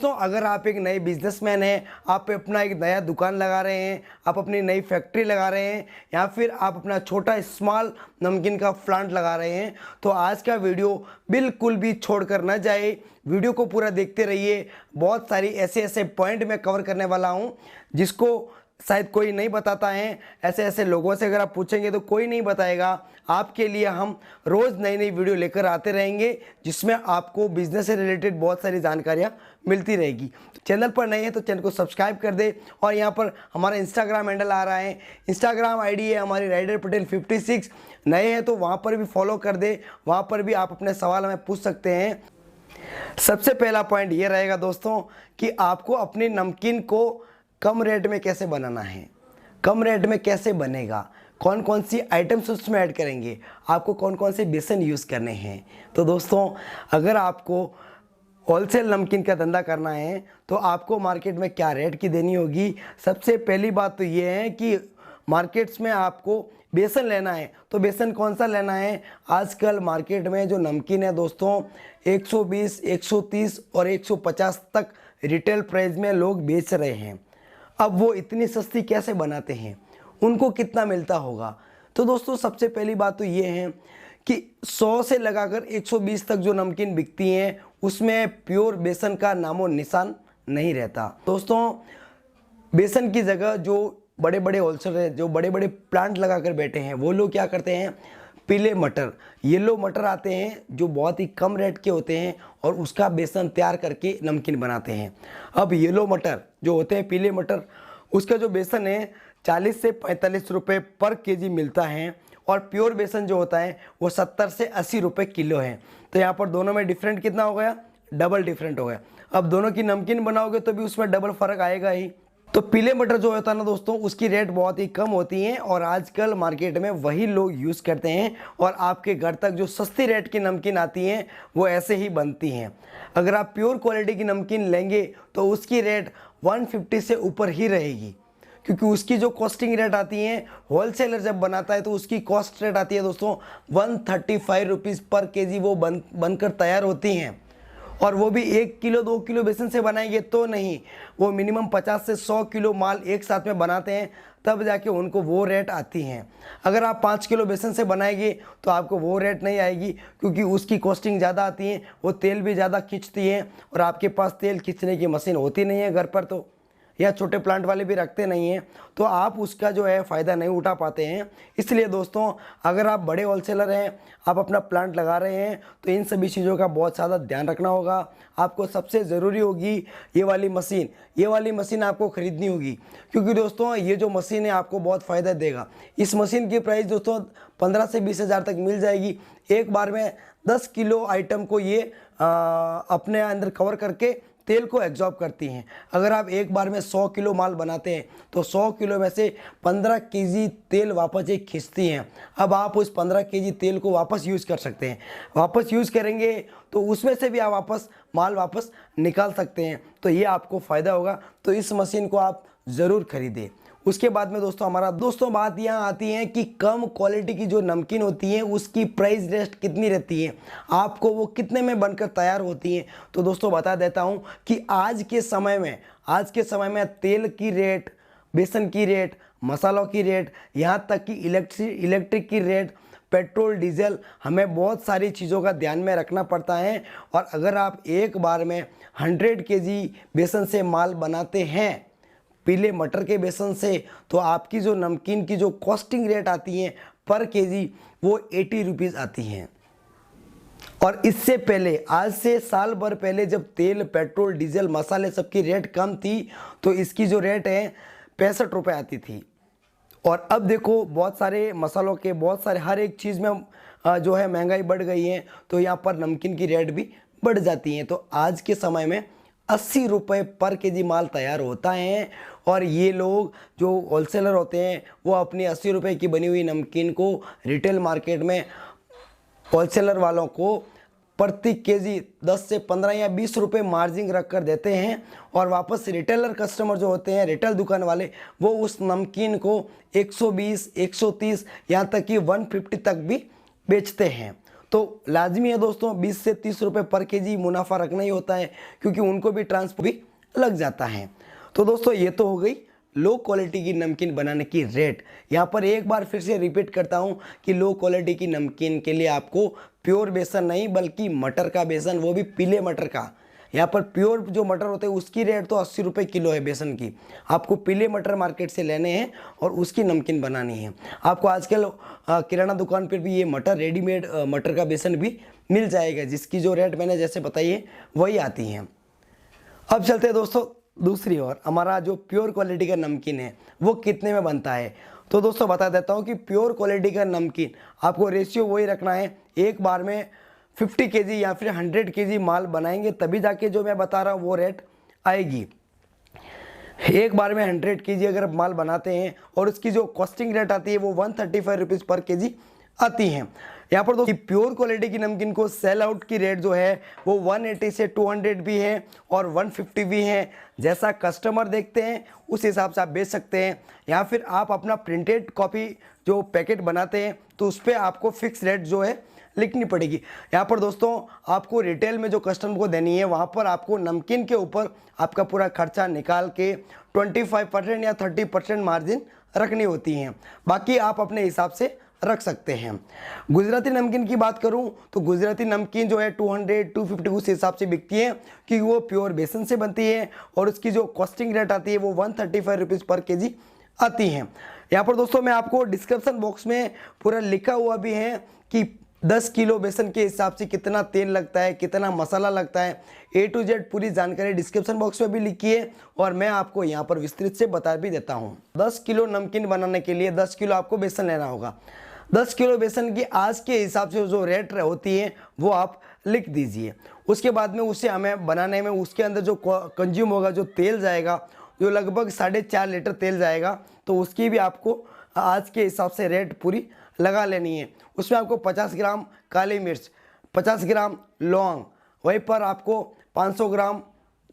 दोस्तों अगर आप एक नए बिजनेसमैन हैं, आप अपना एक नया दुकान लगा रहे हैं, आप अपनी नई फैक्ट्री लगा रहे हैं या फिर आप अपना छोटा स्मॉल नमकीन का प्लांट लगा रहे हैं, तो आज का वीडियो बिल्कुल भी छोड़कर न जाए। वीडियो को पूरा देखते रहिए। बहुत सारी ऐसे ऐसे पॉइंट मैं कवर करने वाला हूँ जिसको शायद कोई नहीं बताता है। ऐसे ऐसे लोगों से अगर आप पूछेंगे तो कोई नहीं बताएगा। आपके लिए हम रोज़ नई नई वीडियो लेकर आते रहेंगे जिसमें आपको बिजनेस से रिलेटेड बहुत सारी जानकारियाँ मिलती रहेगी। चैनल पर नए हैं तो चैनल को सब्सक्राइब कर दे। और यहाँ पर हमारा इंस्टाग्राम हैंडल आ रहा है, इंस्टाग्राम आईडी है हमारी राइडर पटेल 56। नए हैं तो वहाँ पर भी फॉलो कर दे, वहाँ पर भी आप अपने सवाल हमें पूछ सकते हैं। सबसे पहला पॉइंट ये रहेगा दोस्तों कि आपको अपनी नमकीन को कम रेट में कैसे बनाना है, कम रेट में कैसे बनेगा, कौन कौन सी आइटम्स उसमें ऐड करेंगे, आपको कौन कौन से बेसन यूज़ करने हैं। तो दोस्तों अगर आपको होलसेल नमकीन का धंधा करना है तो आपको मार्केट में क्या रेट की देनी होगी। सबसे पहली बात तो ये है कि मार्केट्स में आपको बेसन लेना है तो बेसन कौन सा लेना है। आजकल मार्केट में जो नमकीन है दोस्तों 120, 130 और 150 तक रिटेल प्राइस में लोग बेच रहे हैं। अब वो इतनी सस्ती कैसे बनाते हैं, उनको कितना मिलता होगा। तो दोस्तों सबसे पहली बात तो ये है कि 100 से लगाकर 120 तक जो नमकीन बिकती हैं उसमें प्योर बेसन का नामो निशान नहीं रहता। दोस्तों बेसन की जगह जो बड़े बड़े होलसेलर, जो बड़े बड़े प्लांट लगा कर बैठे हैं, वो लोग क्या करते हैं, पीले मटर, येलो मटर आते हैं जो बहुत ही कम रेट के होते हैं और उसका बेसन तैयार करके नमकीन बनाते हैं। अब येलो मटर जो होते हैं, पीले मटर, उसका जो बेसन है 40 से 45 रुपये पर केजी मिलता है और प्योर बेसन जो होता है वो 70 से 80 रुपये किलो है। तो यहाँ पर दोनों में डिफरेंट कितना हो गया, डबल डिफरेंट हो गया। अब दोनों की नमकीन बनाओगे तो भी उसमें डबल फ़र्क आएगा ही। तो पीले मटर जो होता है ना दोस्तों, उसकी रेट बहुत ही कम होती है और आजकल मार्केट में वही लोग यूज़ करते हैं और आपके घर तक जो सस्ती रेट की नमकीन आती हैं वो ऐसे ही बनती हैं। अगर आप प्योर क्वालिटी की नमकीन लेंगे तो उसकी रेट 150 से ऊपर ही रहेगी, क्योंकि उसकी जो कॉस्टिंग रेट आती है, होलसेलर जब बनाता है तो उसकी कॉस्ट रेट आती है दोस्तों 135 रुपीज़ पर केजी वो बनकर तैयार होती हैं। और वो भी 1 किलो 2 किलो बेसन से बनाएंगे तो नहीं, वो मिनिमम 50 से 100 किलो माल एक साथ में बनाते हैं, तब जाके उनको वो रेट आती हैं। अगर आप 5 किलो बेसन से बनाएंगे तो आपको वो रेट नहीं आएगी, क्योंकि उसकी कॉस्टिंग ज़्यादा आती है, वो तेल भी ज़्यादा खींचती है और आपके पास तेल खींचने की मशीन होती नहीं है घर पर, तो या छोटे प्लांट वाले भी रखते नहीं हैं, तो आप उसका जो है फ़ायदा नहीं उठा पाते हैं। इसलिए दोस्तों अगर आप बड़े होलसेलर हैं, आप अपना प्लांट लगा रहे हैं, तो इन सभी चीज़ों का बहुत ज़्यादा ध्यान रखना होगा। आपको सबसे ज़रूरी होगी ये वाली मशीन, ये वाली मशीन आपको ख़रीदनी होगी, क्योंकि दोस्तों ये जो मशीन है आपको बहुत फ़ायदा देगा। इस मशीन की प्राइस दोस्तों 15 से 20 हज़ार तक मिल जाएगी। एक बार में 10 किलो आइटम को ये अपने अंदर कवर करके तेल को एब्जॉर्ब करती हैं। अगर आप एक बार में 100 किलो माल बनाते हैं तो 100 किलो में से 15 केजी तेल वापस एक खींचती हैं। अब आप उस 15 केजी तेल को वापस यूज़ कर सकते हैं। वापस यूज़ करेंगे तो उसमें से भी आप माल वापस निकाल सकते हैं, तो ये आपको फ़ायदा होगा। तो इस मशीन को आप ज़रूर खरीदें। उसके बाद में दोस्तों बात यहाँ आती है कि कम क्वालिटी की जो नमकीन होती है उसकी प्राइस रेस्ट कितनी रहती है, आपको वो कितने में बनकर तैयार होती हैं। तो दोस्तों बता देता हूँ कि आज के समय में तेल की रेट, बेसन की रेट, मसालों की रेट, यहाँ तक कि इलेक्ट्रिक की रेट, पेट्रोल, डीजल, हमें बहुत सारी चीज़ों का ध्यान में रखना पड़ता है। और अगर आप एक बार में 100 केजी बेसन से माल बनाते हैं, पीले मटर के बेसन से, तो आपकी जो नमकीन की जो कॉस्टिंग रेट आती है पर केजी वो 80 रुपीज़ आती हैं। और इससे पहले, आज से साल भर पहले, जब तेल, पेट्रोल, डीजल, मसाले सबकी रेट कम थी तो इसकी जो रेट है 65 रुपये आती थी। और अब देखो बहुत सारे मसालों के, बहुत सारे हर एक चीज़ में जो है महंगाई बढ़ गई है, तो यहाँ पर नमकीन की रेट भी बढ़ जाती हैं। तो आज के समय में 80 रुपये पर केजी माल तैयार होता है और ये लोग जो होलसेलर होते हैं वो अपनी 80 रुपये की बनी हुई नमकीन को रिटेल मार्केट में होलसेलर वालों को प्रति केजी 10 से 15 या 20 रुपये मार्जिन रख कर देते हैं और वापस रिटेलर कस्टमर जो होते हैं, रिटेल दुकान वाले, वो उस नमकीन को 120, 130 यहाँ तक कि 150 तक भी बेचते हैं। तो लाजमी है दोस्तों 20 से 30 रुपये पर केजी मुनाफा रखना ही होता है, क्योंकि उनको भी ट्रांसपोर्ट भी लग जाता है। तो दोस्तों ये तो हो गई लो क्वालिटी की नमकीन बनाने की रेट। यहाँ पर एक बार फिर से रिपीट करता हूँ कि लो क्वालिटी की नमकीन के लिए आपको प्योर बेसन नहीं बल्कि मटर का बेसन, वो भी पीले मटर का। यहाँ पर प्योर जो मटर होते हैं उसकी रेट तो 80 रुपये किलो है बेसन की। आपको पीले मटर मार्केट से लेने हैं और उसकी नमकीन बनानी है। आपको आजकल किराना दुकान पर भी ये मटर रेडीमेड मटर का बेसन भी मिल जाएगा, जिसकी जो रेट मैंने जैसे बताई है वही आती हैं। अब चलते हैं दोस्तों दूसरी ओर, हमारा जो प्योर क्वालिटी का नमकीन है वो कितने में बनता है। तो दोस्तों बता देता हूँ कि प्योर क्वालिटी का नमकीन आपको रेशियो वही रखना है, एक बार में 50 केजी या फिर 100 केजी माल बनाएंगे तभी जाके जो मैं बता रहा हूँ वो रेट आएगी। एक बार में 100 केजी अगर माल बनाते हैं और उसकी जो कॉस्टिंग रेट आती है वो 135 रुपीज़ पर केजी आती हैं। यहाँ पर दोस्तों प्योर क्वालिटी की नमकीन को सेल आउट की रेट जो है वो 180 से 200 भी है और 150 भी है। जैसा कस्टमर देखते हैं उस हिसाब से आप बेच सकते हैं, या फिर आप अपना प्रिंटेड कॉपी जो पैकेट बनाते हैं तो उस पर आपको फिक्स रेट जो है लिखनी पड़ेगी। यहाँ पर दोस्तों आपको रिटेल में जो कस्टमर को देनी है वहाँ पर आपको नमकीन के ऊपर आपका पूरा खर्चा निकाल के 25% या 30% मार्जिन रखनी होती हैं, बाकी आप अपने हिसाब से रख सकते हैं। गुजराती नमकीन की बात करूं तो गुजराती नमकीन जो है 200-250 उस हिसाब से बिकती है कि वो प्योर बेसन से बनती है और उसकी जो कॉस्टिंग रेट आती है वो 135 रुपीज़ पर केजी आती हैं। यहाँ पर दोस्तों मैं आपको डिस्क्रिप्शन बॉक्स में पूरा लिखा हुआ भी है कि 10 किलो बेसन के हिसाब से कितना तेल लगता है, कितना मसाला लगता है, A to Z पूरी जानकारी डिस्क्रिप्शन बॉक्स में भी लिखी है और मैं आपको यहाँ पर विस्तृत से बता भी देता हूँ। 10 किलो नमकीन बनाने के लिए 10 किलो आपको बेसन लेना होगा। 10 किलो बेसन की आज के हिसाब से जो रेट होती है वो आप लिख दीजिए। उसके बाद में उसे हमें बनाने में उसके अंदर जो कंज्यूम होगा, जो तेल जाएगा, जो लगभग 4.5 लीटर तेल जाएगा, तो उसकी भी आपको आज के हिसाब से रेट पूरी लगा लेनी है। उसमें आपको 50 ग्राम काली मिर्च, 50 ग्राम लौंग, वहीं पर आपको 500 ग्राम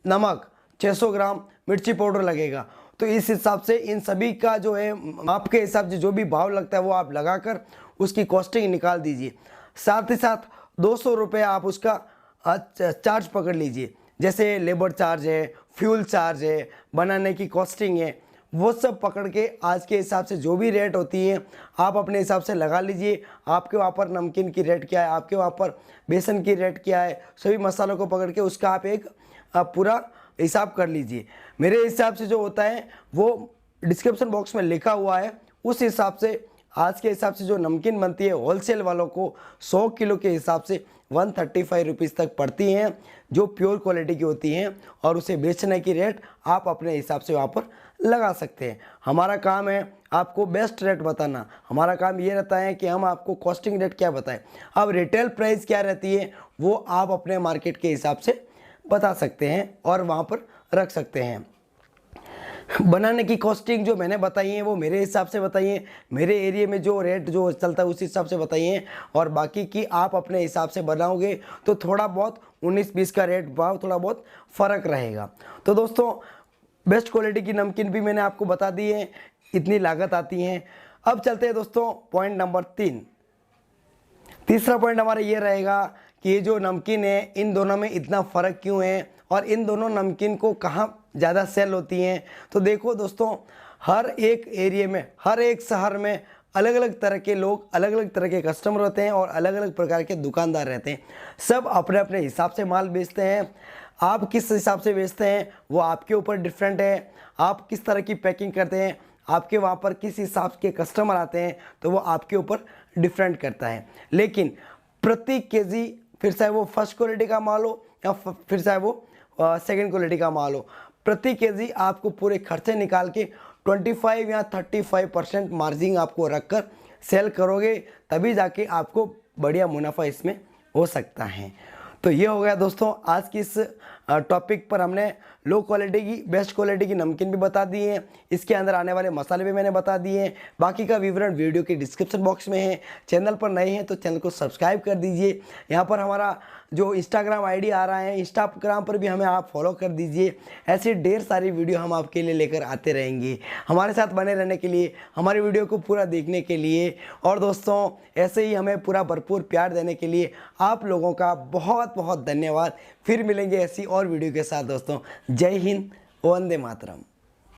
नमक, 600 ग्राम मिर्ची पाउडर लगेगा। तो इस हिसाब से इन सभी का जो है आपके हिसाब से जो भी भाव लगता है वो आप लगाकर उसकी कॉस्टिंग निकाल दीजिए। साथ ही साथ 200 रुपये आप उसका चार्ज पकड़ लीजिए, जैसे लेबर चार्ज है, फ्यूल चार्ज है, बनाने की कॉस्टिंग है, वो सब पकड़ के आज के हिसाब से जो भी रेट होती है आप अपने हिसाब से लगा लीजिए। आपके वहाँ पर नमकीन की रेट क्या है, आपके वहाँ पर बेसन की रेट क्या है, सभी मसालों को पकड़ के उसका आप एक पूरा हिसाब कर लीजिए। मेरे हिसाब से जो होता है वो डिस्क्रिप्शन बॉक्स में लिखा हुआ है, उस हिसाब से आज के हिसाब से जो नमकीन बनती है होलसेल वालों को 100 किलो के हिसाब से 135 रुपीज़ तक पड़ती हैं, जो प्योर क्वालिटी की होती हैं, और उसे बेचने की रेट आप अपने हिसाब से वहाँ पर लगा सकते हैं। हमारा काम है आपको बेस्ट रेट बताना, हमारा काम ये रहता है कि हम आपको कॉस्टिंग रेट क्या बताएं। अब रिटेल प्राइस क्या रहती है वो आप अपने मार्केट के हिसाब से बता सकते हैं और वहाँ पर रख सकते हैं। बनाने की कॉस्टिंग जो मैंने बताई है वो मेरे हिसाब से बताई है, मेरे एरिया में जो रेट जो चलता है उस हिसाब से बताई है, और बाकी की आप अपने हिसाब से बनाओगे तो थोड़ा बहुत 19-20 का रेट भाव थोड़ा बहुत फ़र्क रहेगा। तो दोस्तों बेस्ट क्वालिटी की नमकीन भी मैंने आपको बता दी है, इतनी लागत आती है। अब चलते हैं दोस्तों पॉइंट नंबर 3। तीसरा पॉइंट हमारा ये रहेगा कि ये जो नमकीन है इन दोनों में इतना फ़र्क क्यों है और इन दोनों नमकीन को कहाँ ज़्यादा सेल होती हैं। तो देखो दोस्तों, हर एक एरिया में, हर एक शहर में अलग अलग तरह के लोग, अलग अलग तरह के कस्टमर होते हैं और अलग अलग प्रकार के दुकानदार रहते हैं। सब अपने अपने हिसाब से माल बेचते हैं। आप किस हिसाब से बेचते हैं वो आपके ऊपर डिफरेंट है। आप किस तरह की पैकिंग करते हैं, आपके वहाँ पर किस हिसाब के कस्टमर आते हैं, तो वो आपके ऊपर डिफरेंट करता है। लेकिन प्रति केजी, फिर चाहे वो फर्स्ट क्वालिटी का माल हो या फिर चाहे वो सेकंड क्वालिटी का माल हो, प्रति केजी आपको पूरे खर्चे निकाल के 25 या 35% मार्जिन आपको रखकर सेल करोगे, तभी जाके आपको बढ़िया मुनाफा इसमें हो सकता है। तो ये हो गया दोस्तों आज की इस टॉपिक पर हमने लो क्वालिटी की बेस्ट क्वालिटी की नमकीन भी बता दी है, इसके अंदर आने वाले मसाले भी मैंने बता दिए हैं। बाकी का विवरण वीडियो के डिस्क्रिप्शन बॉक्स में है। चैनल पर नए हैं तो चैनल को सब्सक्राइब कर दीजिए। यहाँ पर हमारा जो इंस्टाग्राम आईडी आ रहा है, इंस्टाग्राम पर भी हमें आप फॉलो कर दीजिए। ऐसे ढेर सारी वीडियो हम आपके लिए लेकर आते रहेंगे। हमारे साथ बने रहने के लिए, हमारी वीडियो को पूरा देखने के लिए और दोस्तों ऐसे ही हमें पूरा भरपूर प्यार देने के लिए आप लोगों का बहुत बहुत धन्यवाद। फिर मिलेंगे ऐसी और वीडियो के साथ दोस्तों। जय हिंद, वंदे मातरम।